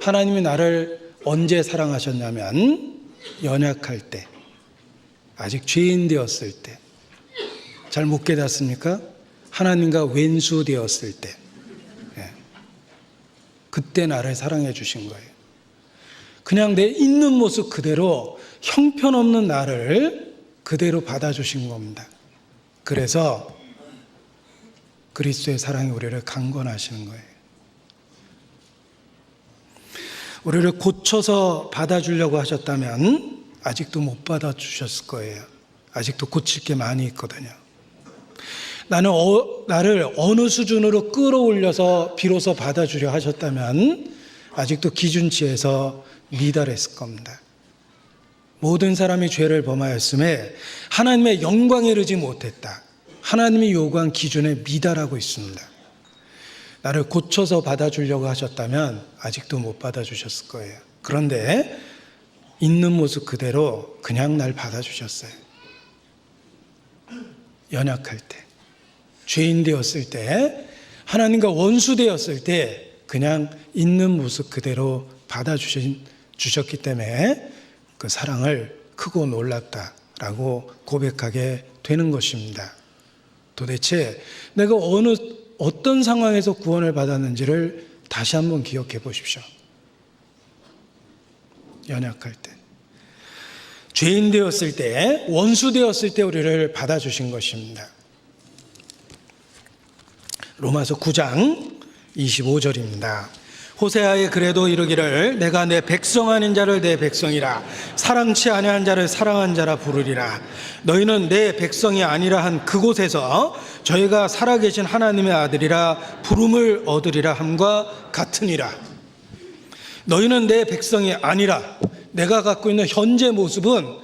하나님이 나를 언제 사랑하셨냐면 연약할 때, 아직 죄인 되었을 때. 잘 못 깨닫습니까? 하나님과 왼수되었을 때, 그때 나를 사랑해 주신 거예요. 그냥 내 있는 모습 그대로, 형편없는 나를 그대로 받아주신 겁니다. 그래서 그리스도의 사랑이 우리를 강권하시는 거예요. 우리를 고쳐서 받아주려고 하셨다면 아직도 못 받아주셨을 거예요. 아직도 고칠 게 많이 있거든요. 나를 어느 수준으로 끌어올려서 비로소 받아주려 하셨다면 아직도 기준치에서 미달했을 겁니다. 모든 사람이 죄를 범하였음에 하나님의 영광에 이르지 못했다. 하나님이 요구한 기준에 미달하고 있습니다. 나를 고쳐서 받아주려고 하셨다면 아직도 못 받아주셨을 거예요. 그런데 있는 모습 그대로 그냥 날 받아주셨어요. 연약할 때, 죄인 되었을 때, 하나님과 원수 되었을 때 그냥 있는 모습 그대로 받아주셨기 때문에 그 사랑을 크고 놀랐다라고 고백하게 되는 것입니다. 도대체 내가 어떤 상황에서 구원을 받았는지를 다시 한번 기억해 보십시오. 연약할 때, 죄인 되었을 때, 원수 되었을 때 우리를 받아주신 것입니다. 로마서 9장 25절입니다. 호세아에 그래도 이르기를 내가 내 백성 아닌 자를 내 백성이라 사랑치 아니한 자를 사랑한 자라 부르리라. 너희는 내 백성이 아니라 한 그곳에서 저희가 살아계신 하나님의 아들이라 부름을 얻으리라 함과 같으니라. 너희는 내 백성이 아니라, 내가 갖고 있는 현재 모습은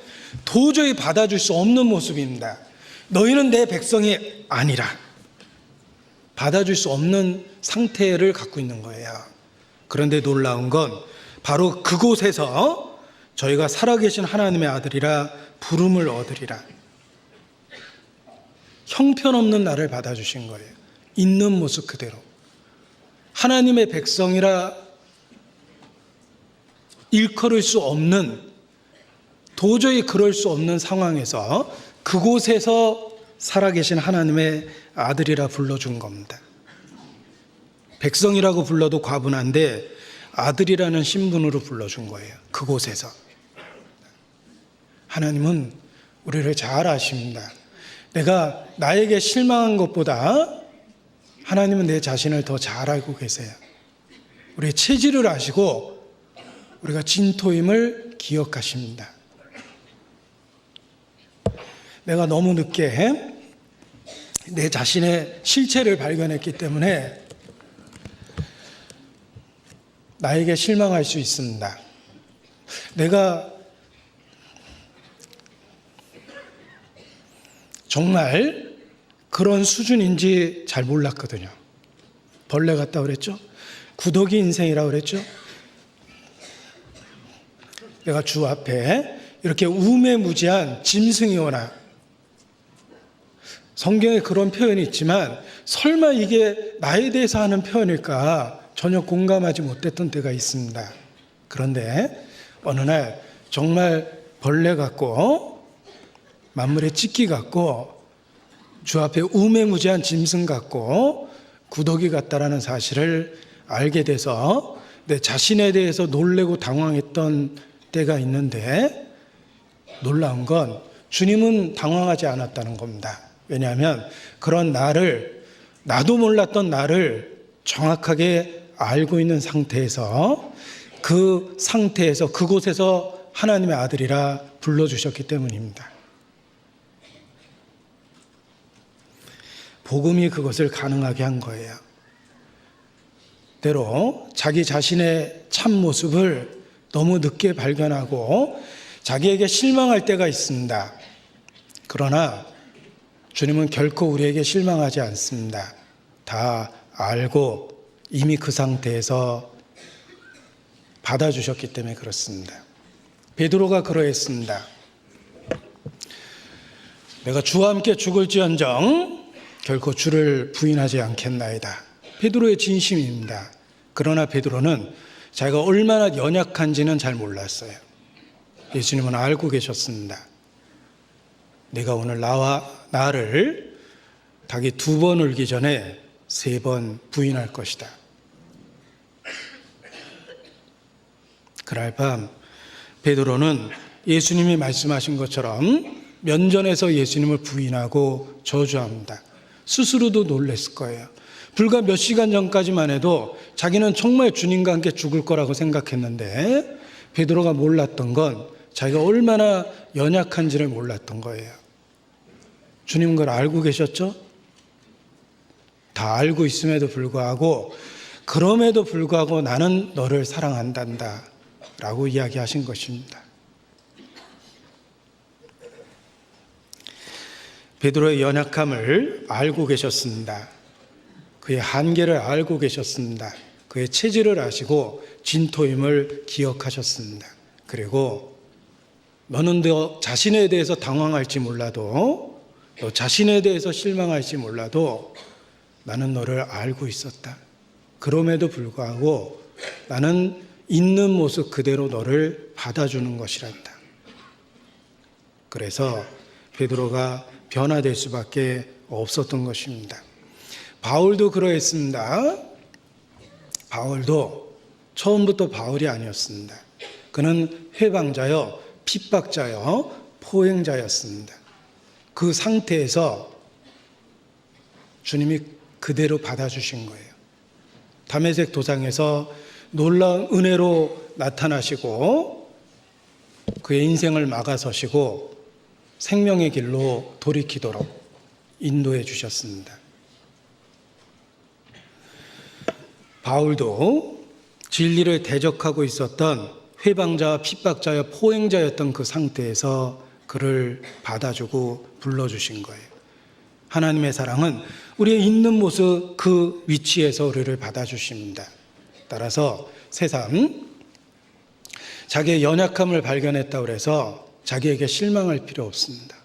도저히 받아줄 수 없는 모습입니다. 너희는 내 백성이 아니라, 받아줄 수 없는 상태를 갖고 있는 거예요. 그런데 놀라운 건 바로 그곳에서 저희가 살아계신 하나님의 아들이라 부름을 얻으리라. 형편없는 나를 받아주신 거예요. 있는 모습 그대로. 하나님의 백성이라 일컬을 수 없는, 도저히 그럴 수 없는 상황에서 그곳에서 살아계신 하나님의 아들이라 불러준 겁니다. 백성이라고 불러도 과분한데 아들이라는 신분으로 불러준 거예요. 그곳에서. 하나님은 우리를 잘 아십니다. 내가 나에게 실망한 것보다 하나님은 내 자신을 더 잘 알고 계세요. 우리의 체질을 아시고 우리가 진토임을 기억하십니다. 내가 너무 늦게 내 자신의 실체를 발견했기 때문에 나에게 실망할 수 있습니다. 내가 정말 그런 수준인지 잘 몰랐거든요. 벌레 같다 그랬죠? 구더기 인생이라고 그랬죠? 내가 주 앞에 이렇게 우매무지한 짐승이 오나, 성경에 그런 표현이 있지만 설마 이게 나에 대해서 하는 표현일까 전혀 공감하지 못했던 때가 있습니다. 그런데 어느 날 정말 벌레 같고 만물의 찢기 같고 주 앞에 우매무지한 짐승 같고 구더기 같다라는 사실을 알게 돼서 내 자신에 대해서 놀래고 당황했던 때가 있는데, 놀라운 건 주님은 당황하지 않았다는 겁니다. 왜냐하면 그런 나를, 나도 몰랐던 나를 정확하게 알고 있는 상태에서, 그 상태에서 그곳에서 하나님의 아들이라 불러주셨기 때문입니다. 복음이 그것을 가능하게 한 거예요. 때로 자기 자신의 참 모습을 너무 늦게 발견하고 자기에게 실망할 때가 있습니다. 그러나 주님은 결코 우리에게 실망하지 않습니다. 다 알고 이미 그 상태에서 받아주셨기 때문에 그렇습니다. 베드로가 그러했습니다. 내가 주와 함께 죽을지언정 결코 주를 부인하지 않겠나이다. 베드로의 진심입니다. 그러나 베드로는 자기가 얼마나 연약한지는 잘 몰랐어요. 예수님은 알고 계셨습니다. 내가 오늘 나를 닭이 2번 울기 전에 3번 부인할 것이다. 그날 밤 베드로는 예수님이 말씀하신 것처럼 면전에서 예수님을 부인하고 저주합니다. 스스로도 놀랐을 거예요. 불과 몇 시간 전까지만 해도 자기는 정말 주님과 함께 죽을 거라고 생각했는데 베드로가 몰랐던 건 자기가 얼마나 연약한지를 몰랐던 거예요. 주님 그걸 알고 계셨죠? 다 알고 있음에도 불구하고 그럼에도 불구하고 나는 너를 사랑한단다 라고 이야기하신 것입니다. 베드로의 연약함을 알고 계셨습니다. 그의 한계를 알고 계셨습니다. 그의 체질을 아시고 진토임을 기억하셨습니다. 그리고 너는 너 자신에 대해서 당황할지 몰라도, 너 자신에 대해서 실망할지 몰라도 나는 너를 알고 있었다. 그럼에도 불구하고 나는 있는 모습 그대로 너를 받아주는 것이란다. 그래서 베드로가 변화될 수밖에 없었던 것입니다. 바울도 그러했습니다. 바울도 처음부터 바울이 아니었습니다. 그는 회방자요, 핍박자요, 포행자였습니다. 그 상태에서 주님이 그대로 받아주신 거예요. 다메섹 도상에서 놀라운 은혜로 나타나시고 그의 인생을 막아서시고 생명의 길로 돌이키도록 인도해 주셨습니다. 바울도 진리를 대적하고 있었던 회방자와 핍박자와 포행자였던 그 상태에서 그를 받아주고 불러주신 거예요. 하나님의 사랑은 우리의 있는 모습 그 위치에서 우리를 받아주십니다. 따라서 새삼 자기의 연약함을 발견했다고 해서 자기에게 실망할 필요 없습니다.